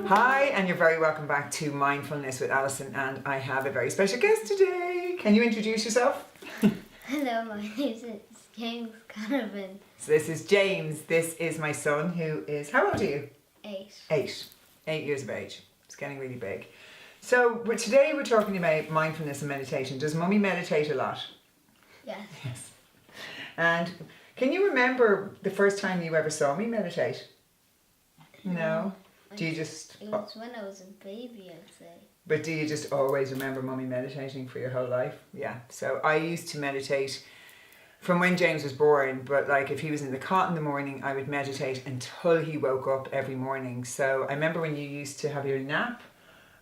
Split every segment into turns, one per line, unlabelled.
Hi, and you're very welcome back to Mindfulness with Alison, and I have a very special guest today. Can you introduce yourself?
Hello, my name is James Canavan.
So this is James. This is my son, who is, how old are you?
8.
8 years of age. It's getting really big. So today we're talking about mindfulness and meditation. Does Mummy meditate a lot?
Yes.
Yes. And can you remember the first time you ever saw me meditate? No? Do you just...
It was when I was a baby, I'd say.
But do you just always remember Mummy meditating for your whole life? Yeah. So I used to meditate from when James was born, but like if he was in the cot in the morning, I would meditate until he woke up every morning. So I remember when you used to have your nap,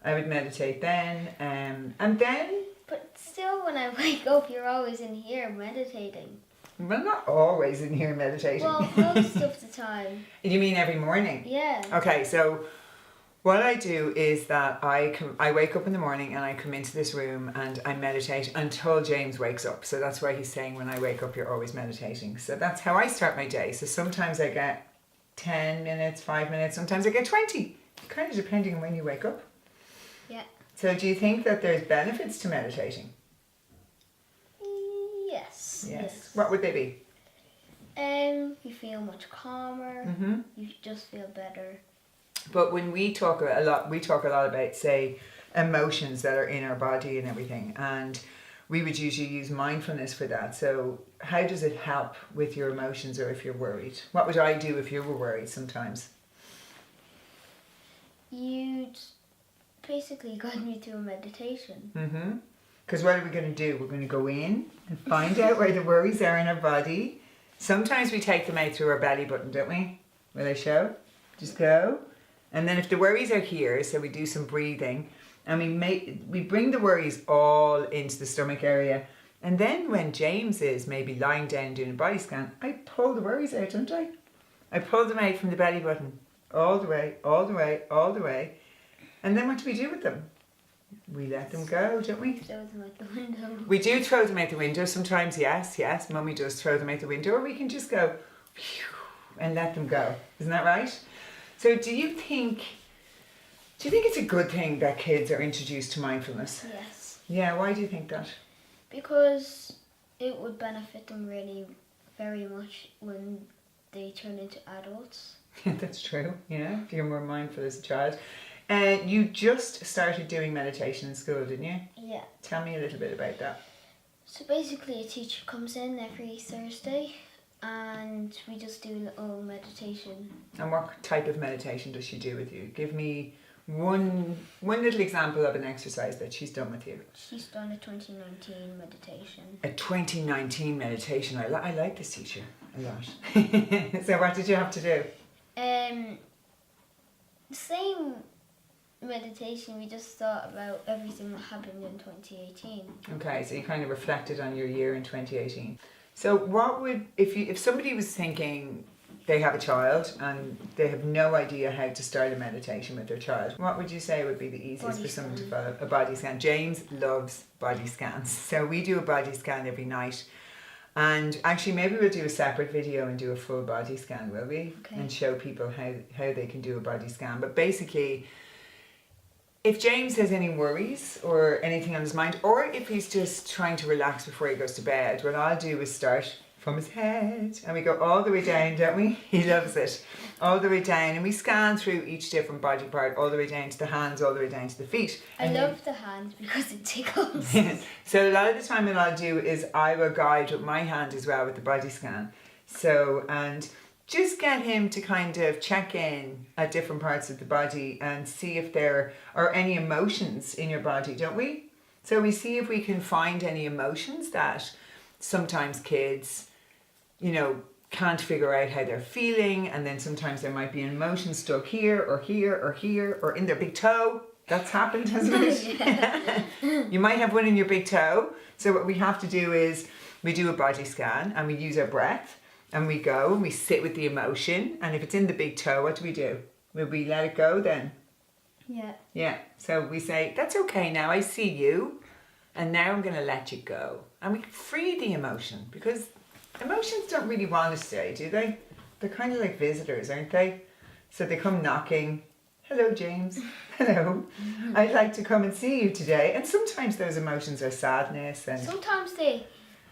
I would meditate then, and then...
But still, when I wake up, you're always in here meditating.
Well, not always in here meditating.
Well, most of the time.
You mean every morning?
Yeah.
Okay, so what I do is that I wake up in the morning and I come into this room and I meditate until James wakes up. So that's why he's saying when I wake up, you're always meditating. So that's how I start my day. So sometimes I get 10 minutes, 5 minutes, sometimes I get 20, kind of depending on when you wake up.
Yeah.
So do you think that there's benefits to meditating?
Yes.
What would they be?
You feel much calmer.
Mm-hmm.
You just feel better.
But when we talk a lot about, say, emotions that are in our body and everything, and we would usually use mindfulness for that. So how does it help with your emotions or if you're worried? What would I do if you were worried sometimes?
You'd basically guide me through a meditation.
Mm-hmm. Because what are we going to do? We're going to go in and find out where the worries are in our body. Sometimes we take them out through our belly button, don't we? Will they show? Just go. And then if the worries are here, so we do some breathing, and we bring the worries all into the stomach area. And then when James is maybe lying down doing a body scan, I pull the worries out, don't I? I pull them out from the belly button, all the way, all the way, all the way. And then what do we do with them? We let them go, don't we?
Throw them out the window.
We do throw them out the window sometimes, yes. Mummy does throw them out the window, or we can just go phew, and let them go. Isn't that right? So do you think it's a good thing that kids are introduced to mindfulness?
Yes.
Yeah, why do you think that?
Because it would benefit them really very much when they turn into adults.
That's true, yeah, if you're more mindful as a child. And you just started doing meditation in school, didn't you?
Yeah.
Tell me a little bit about that.
So basically a teacher comes in every Thursday and we just do a little meditation.
And what type of meditation does she do with you? Give me one little example of an exercise that she's done with you.
She's done a 2019 meditation.
A 2019 meditation. I like this teacher a lot. So what did you have to do?
The same meditation, we just thought about everything that happened in 2018.
Okay, so you kind of reflected on your year in 2018. So what would, if somebody was thinking they have a child and they have no idea how to start a meditation with their child, what would you say would be the easiest for someone to follow? A body scan. James loves body scans. So we do a body scan every night. And actually maybe we'll do a separate video and do a full body scan, will we?
Okay.
And show people how they can do a body scan. But basically, if James has any worries or anything on his mind, or if he's just trying to relax before he goes to bed, what I'll do is start from his head and we go all the way down, don't we? He loves it. All the way down, and we scan through each different body part, all the way down to the hands, all the way down to the feet.
I love the hands because it tickles.
So a lot of the time what I'll do is I will guide with my hand as well with the body scan. So, and just get him to kind of check in at different parts of the body and see if there are any emotions in your body, don't we? So we see if we can find any emotions that sometimes kids, can't figure out how they're feeling, and then sometimes there might be an emotion stuck here or here or here or in their big toe. That's happened, hasn't it?
Yeah.
You might have one in your big toe. So what we have to do is we do a body scan and we use our breath and we go and we sit with the emotion, and if it's in the big toe, what do? Will we let it go then?
Yeah.
Yeah. So we say, that's okay now, I see you, and now I'm going to let you go. And we free the emotion, because emotions don't really want to stay, do they? They're kind of like visitors, aren't they? So they come knocking, hello James, hello, I'd like to come and see you today. And sometimes those emotions are sadness and
Sometimes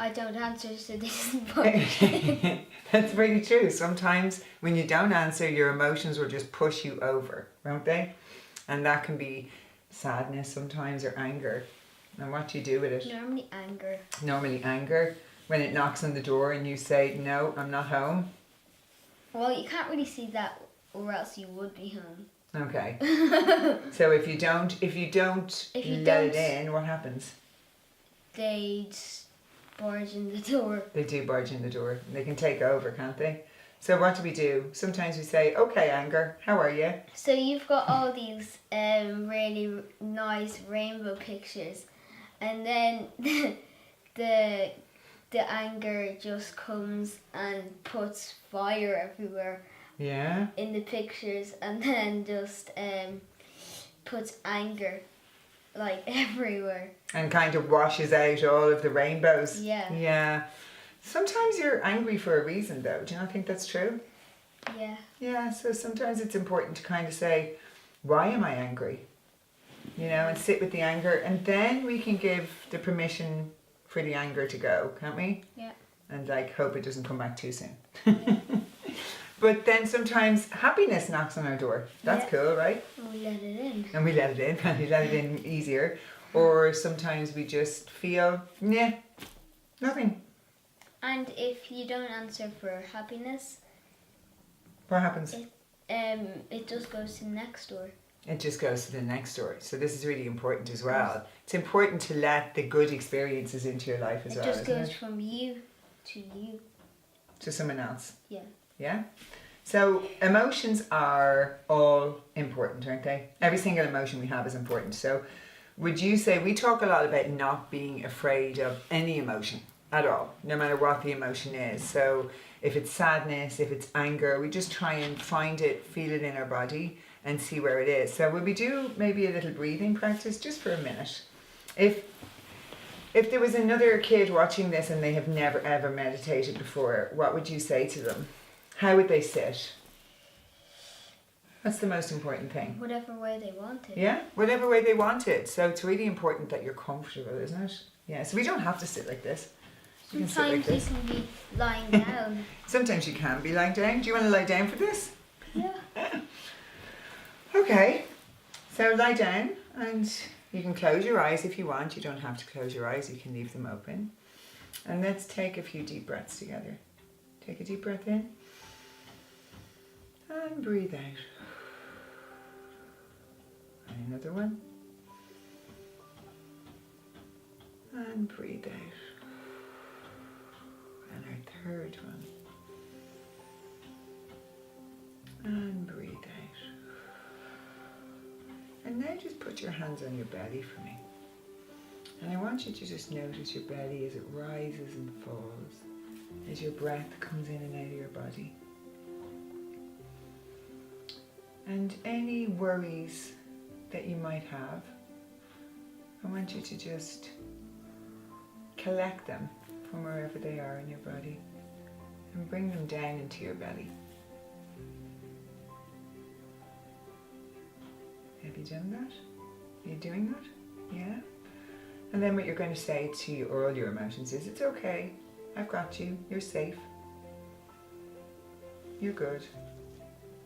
I don't answer, so this is fine.
that's very true. Sometimes when you don't answer, your emotions will just push you over, won't they? And that can be sadness sometimes or anger. And what do you do with it?
Normally anger.
Normally anger. When it knocks on the door and you say, no, I'm not home.
Well, you can't really see that, or else you would be home.
Okay. So if you don't let it in, what happens?
They'd barge in the door.
They do barge in the door. They can take over, can't they? So what do we do? Sometimes we say, okay, anger, how are you?
So you've got all these really nice rainbow pictures, and then the anger just comes and puts fire everywhere
Yeah.
in the pictures, and then just puts anger like everywhere.
And kind of washes out all of the rainbows.
Yeah.
Yeah. Sometimes you're angry for a reason though. Do you not think that's true?
Yeah.
Yeah, so sometimes it's important to kind of say, why am I angry? You know, and sit with the anger, and then we can give the permission for the anger to go, can't we?
Yeah.
And like hope it doesn't come back too soon. But then sometimes happiness knocks on our door. That's
Yeah.
cool, right?
And we let it in.
And we let it in, and we let it in easier. Or sometimes we just feel, nah, nothing.
And if you don't answer for happiness,
What happens?
it just goes to the next door.
It just goes to the next door. So this is really important as well. It's important to let the good experiences into your life as
It
well,
just
isn't
goes
it?
from you to you.
To someone else.
Yeah.
Yeah? So emotions are all important, aren't they? Every single emotion we have is important. So would you say, we talk a lot about not being afraid of any emotion at all, no matter what the emotion is. So if it's sadness, if it's anger, we just try and find it, feel it in our body and see where it is. So would we do maybe a little breathing practice just for a minute? If there was another kid watching this and they have never ever meditated before, what would you say to them? How would they sit? That's the most important thing.
Whatever way they want it.
Yeah, whatever way they want it. So it's really important that you're comfortable, isn't it? Yeah, so we don't have to sit like this. You can sit like
Sometimes you
this.
can be lying down.
Sometimes you can be lying down. Do you want to lie down for this?
Yeah.
Okay, so lie down and you can close your eyes if you want. You don't have to close your eyes, you can leave them open. And let's take a few deep breaths together. Take a deep breath in and breathe out. And another one. And breathe out. And our third one. And breathe out. And now just put your hands on your belly for me. And I want you to just notice your belly as it rises and falls, as your breath comes in and out of your body. And any worries that you might have, I want you to just collect them from wherever they are in your body and bring them down into your belly. Have you done that? Are you doing that? Yeah? And then what you're going to say to all your emotions is, it's okay, I've got you, you're safe, you're good.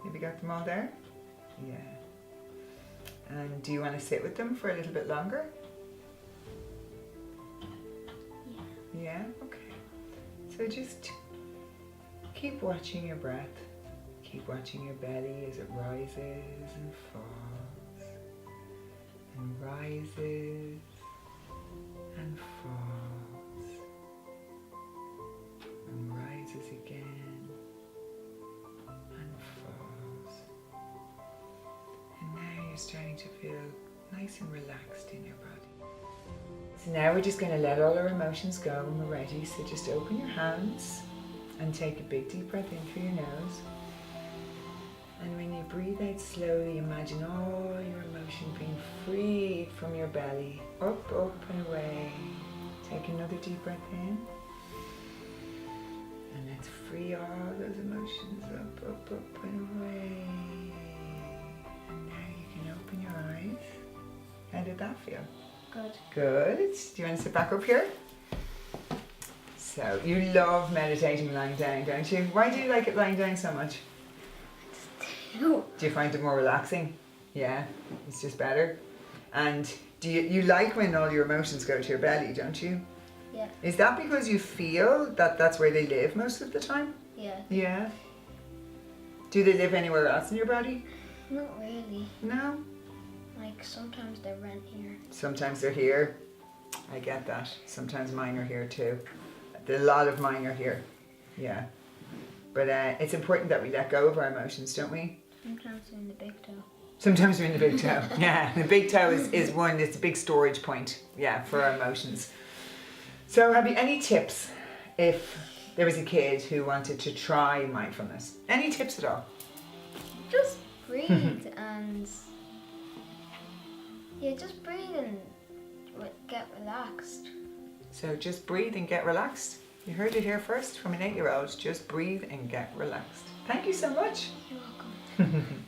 Have you got them all there? Yeah. And do you want to sit with them for a little bit longer?
Yeah.
Yeah? Okay. So just keep watching your breath. Keep watching your belly as it rises and falls. And rises and falls. And rises again and falls. And now you're starting to feel nice and relaxed in your body. So now we're just going to let all our emotions go when we're ready. So just open your hands and take a big deep breath in through your nose. And when you breathe out slowly, imagine all your emotion being freed from your belly, up, up and away. Take another deep breath in. And let's free all those emotions up, up, up and away. And now Open your eyes. How did that feel?
Good.
Good. Do you want to sit back up here? So, you love meditating lying down, don't you? Why do you like it lying down so much?
No.
Do you find it more relaxing? Yeah, it's just better. And do you like when all your emotions go to your belly, don't you?
Yeah.
Is that because you feel that that's where they live most of the time?
Yeah.
Yeah. Do they live anywhere else in your body?
Not really.
No.
Like sometimes they rent here.
Sometimes they're here. I get that. Sometimes mine are here too. A lot of mine are here. Yeah. But it's important that we let go of our emotions, don't we?
Sometimes they're in the big toe.
Sometimes we're in the big toe. Yeah, the big toe is one, it's a big storage point, yeah, for our emotions. So have you any tips if there was a kid who wanted to try mindfulness? Any tips at all?
Just breathe and just breathe and get relaxed.
So just breathe and get relaxed. You heard it here first from an 8-year-old. Just breathe and get relaxed. Thank you so much.
You're welcome.